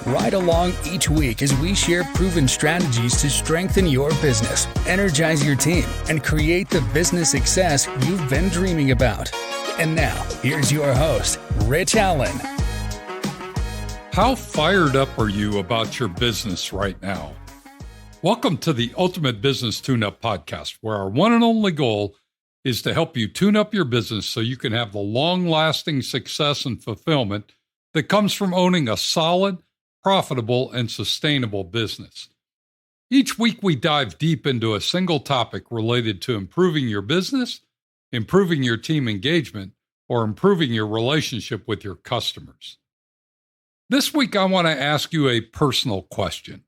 Ride along each week as we share proven strategies to strengthen your business, energize your team, and create the business success you've been dreaming about. And now, here's your host, Rich Allen. How fired up are you about your business right now? Welcome to the Ultimate Business Tune-Up Podcast, where our one and only goal is to help you tune up your business so you can have the long-lasting success and fulfillment that comes from owning a solid, profitable, and sustainable business. Each week, we dive deep into a single topic related to improving your business, improving your team engagement, or improving your relationship with your customers. This week, I want to ask you a personal question.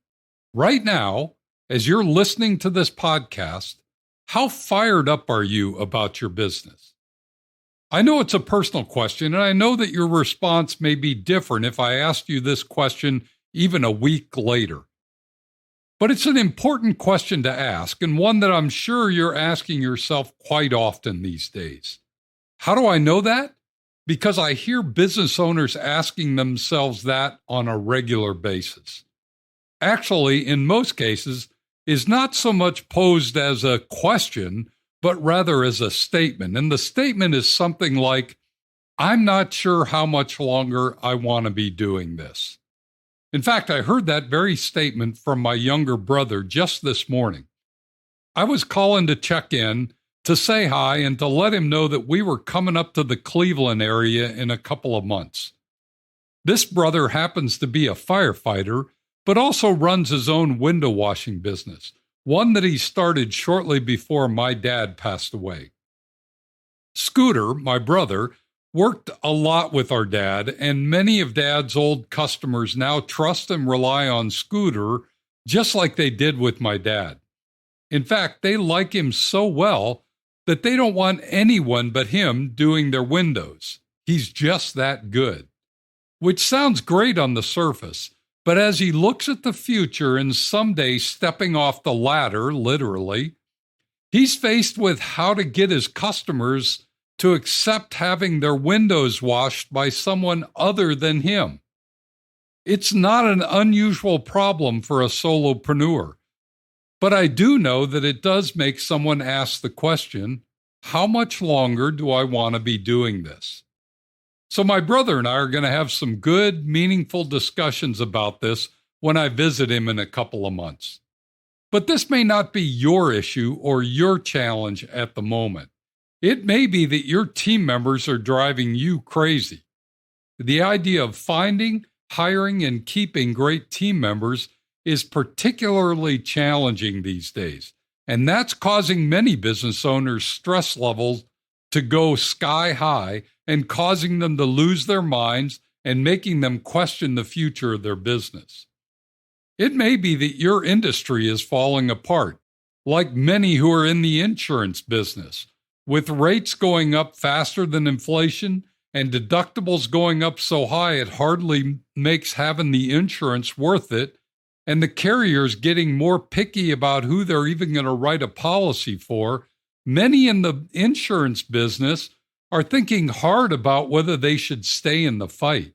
Right now, as you're listening to this podcast, how fired up are you about your business? I know it's a personal question, and I know that your response may be different if I asked you this question even a week later. But it's an important question to ask, and one that I'm sure you're asking yourself quite often these days. How do I know that? Because I hear business owners asking themselves that on a regular basis. Actually, in most cases, is not so much posed as a question, but rather as a statement. And the statement is something like, I'm not sure how much longer I want to be doing this. In fact, I heard that very statement from my younger brother just this morning. I was calling to check in, to say hi, and to let him know that we were coming up to the Cleveland area in a couple of months. This brother happens to be a firefighter, but also runs his own window washing business, one that he started shortly before my dad passed away. Scooter, my brother, worked a lot with our dad, and many of Dad's old customers now trust and rely on Scooter just like they did with my dad. In fact, they like him so well that they don't want anyone but him doing their windows. He's just that good. Which sounds great on the surface, but as he looks at the future and someday stepping off the ladder, literally, he's faced with how to get his customers to accept having their windows washed by someone other than him. It's not an unusual problem for a solopreneur, but I do know that it does make someone ask the question, how much longer do I want to be doing this? So my brother and I are going to have some good, meaningful discussions about this when I visit him in a couple of months. But this may not be your issue or your challenge at the moment. It may be that your team members are driving you crazy. The idea of finding, hiring, and keeping great team members is particularly challenging these days, and that's causing many business owners' stress levels to go sky high and causing them to lose their minds and making them question the future of their business. It may be that your industry is falling apart, like many who are in the insurance business, with rates going up faster than inflation and deductibles going up so high it hardly makes having the insurance worth it, and the carriers getting more picky about who they're even going to write a policy for. Many in the insurance business are thinking hard about whether they should stay in the fight.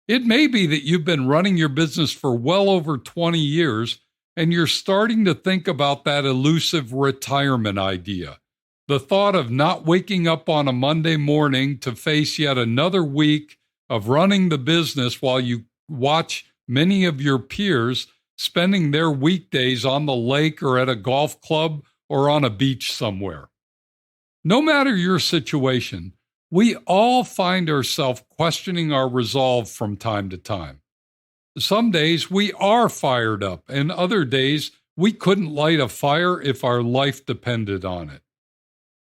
It may be that you've been running your business for well over 20 years and you're starting to think about that elusive retirement idea. The thought of not waking up on a Monday morning to face yet another week of running the business while you watch many of your peers spending their weekdays on the lake or at a golf club or on a beach somewhere. No matter your situation, we all find ourselves questioning our resolve from time to time. Some days we are fired up, and other days we couldn't light a fire if our life depended on it.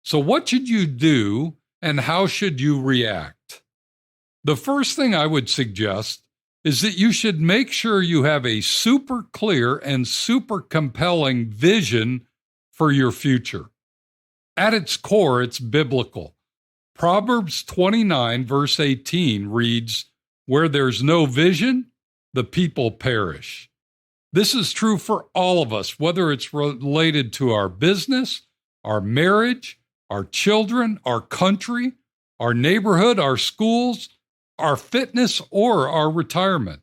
So what should you do, and how should you react? The first thing I would suggest is that you should make sure you have a super clear and super compelling vision for your future. At its core, it's biblical. Proverbs 29, verse 18 reads, "Where there's no vision, the people perish." This is true for all of us, whether it's related to our business, our marriage, our children, our country, our neighborhood, our schools, our fitness, or our retirement.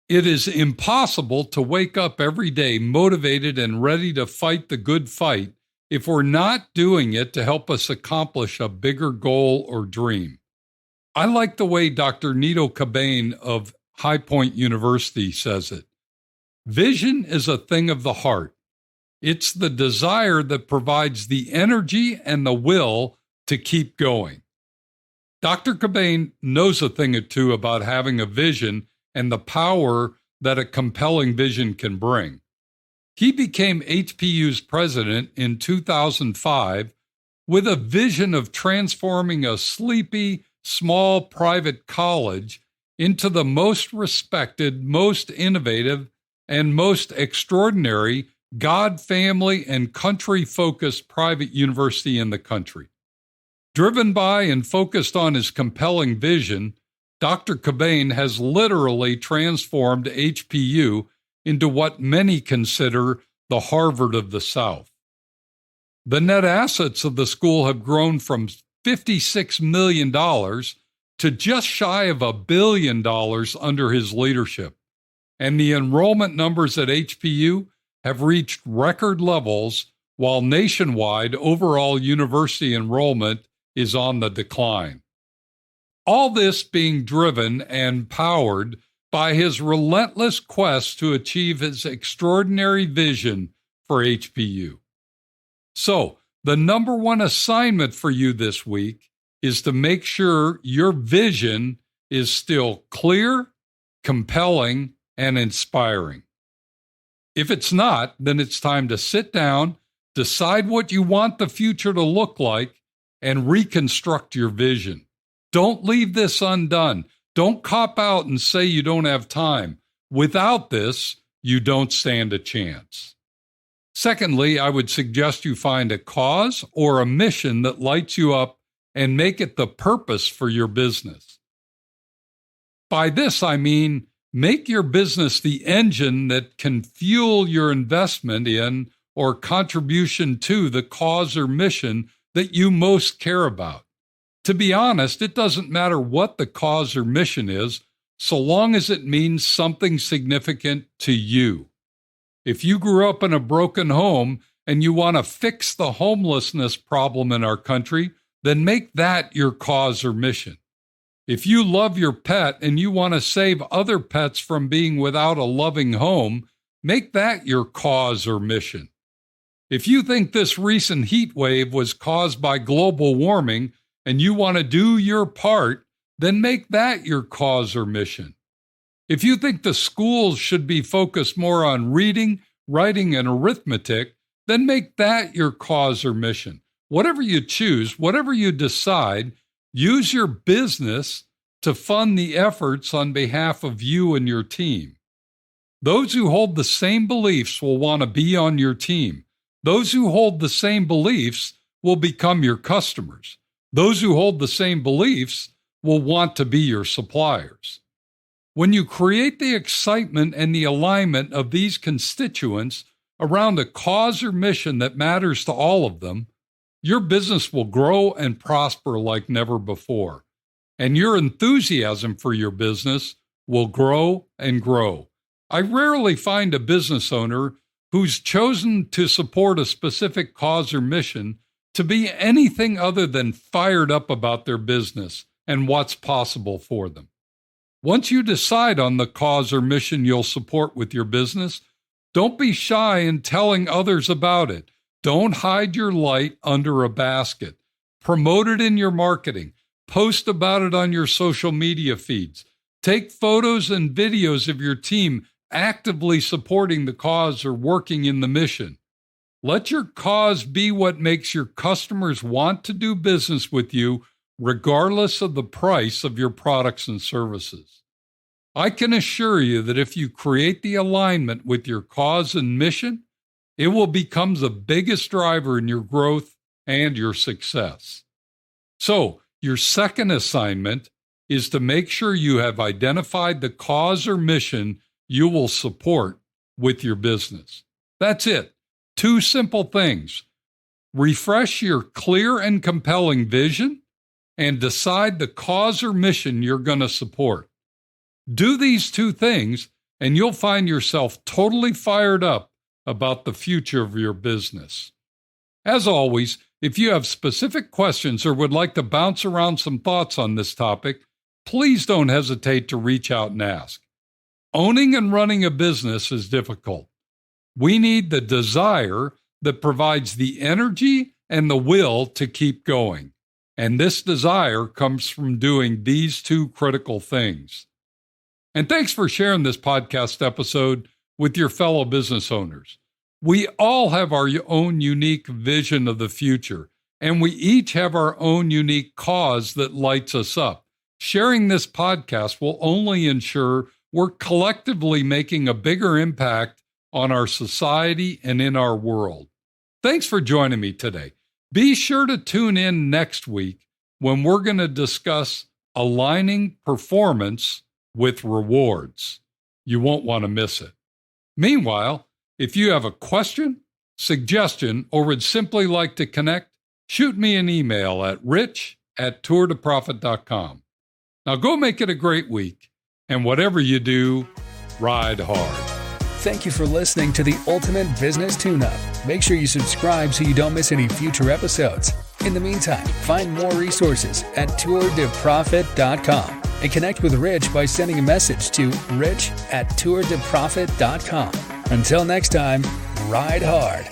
It is impossible to wake up every day motivated and ready to fight the good fight if we're not doing it to help us accomplish a bigger goal or dream. I like the way Dr. Nido Qubein of High Point University says it. Vision is a thing of the heart. It's the desire that provides the energy and the will to keep going. Dr. Qubein knows a thing or two about having a vision and the power that a compelling vision can bring. He became HPU's president in 2005 with a vision of transforming a sleepy, small private college into the most respected, most innovative, and most extraordinary God, family, and country-focused private university in the country. Driven by and focused on his compelling vision, Dr. Qubein has literally transformed HPU into what many consider the Harvard of the South. The net assets of the school have grown from $56 million to just shy of $1 billion under his leadership, and the enrollment numbers at HPU have reached record levels, while nationwide overall university enrollment is on the decline. All this being driven and powered by his relentless quest to achieve his extraordinary vision for HPU. So, the number one assignment for you this week is to make sure your vision is still clear, compelling, and inspiring. If it's not, then it's time to sit down, decide what you want the future to look like, and reconstruct your vision. Don't leave this undone. Don't cop out and say you don't have time. Without this, you don't stand a chance. Secondly, I would suggest you find a cause or a mission that lights you up and make it the purpose for your business. By this, I mean, make your business the engine that can fuel your investment in or contribution to the cause or mission that you most care about. To be honest, it doesn't matter what the cause or mission is, so long as it means something significant to you. If you grew up in a broken home and you want to fix the homelessness problem in our country, then make that your cause or mission. If you love your pet and you want to save other pets from being without a loving home, make that your cause or mission. If you think this recent heat wave was caused by global warming and you want to do your part, then make that your cause or mission. If you think the schools should be focused more on reading, writing, and arithmetic, then make that your cause or mission. Whatever you choose, whatever you decide, use your business to fund the efforts on behalf of you and your team. Those who hold the same beliefs will want to be on your team. Those who hold the same beliefs will become your customers. Those who hold the same beliefs will want to be your suppliers. When you create the excitement and the alignment of these constituents around a cause or mission that matters to all of them, your business will grow and prosper like never before. And your enthusiasm for your business will grow and grow. I rarely find a business owner who's chosen to support a specific cause or mission to be anything other than fired up about their business and what's possible for them. Once you decide on the cause or mission you'll support with your business, don't be shy in telling others about it. Don't hide your light under a basket. Promote it in your marketing. Post about it on your social media feeds. Take photos and videos of your team actively supporting the cause or working in the mission. Let your cause be what makes your customers want to do business with you, regardless of the price of your products and services. I can assure you that if you create the alignment with your cause and mission, it will become the biggest driver in your growth and your success. So, your second assignment is to make sure you have identified the cause or mission you will support with your business. That's it. 2 simple things. Refresh your clear and compelling vision and decide the cause or mission you're going to support. Do these 2 things, and you'll find yourself totally fired up about the future of your business. As always, if you have specific questions or would like to bounce around some thoughts on this topic, please don't hesitate to reach out and ask. Owning and running a business is difficult. We need the desire that provides the energy and the will to keep going. And this desire comes from doing these two critical things. And thanks for sharing this podcast episode with your fellow business owners. We all have our own unique vision of the future, and we each have our own unique cause that lights us up. Sharing this podcast will only ensure we're collectively making a bigger impact on our society and in our world. Thanks for joining me today. Be sure to tune in next week when we're going to discuss aligning performance with rewards. You won't want to miss it. Meanwhile, if you have a question, suggestion, or would simply like to connect, shoot me an email at rich@tourtoprofit.com. Now go make it a great week, and whatever you do, ride hard. Thank you for listening to the Ultimate Business Tune-Up. Make sure you subscribe so you don't miss any future episodes. In the meantime, find more resources at tourtoprofit.com and connect with Rich by sending a message to rich@tourtoprofit.com. Until next time, ride hard.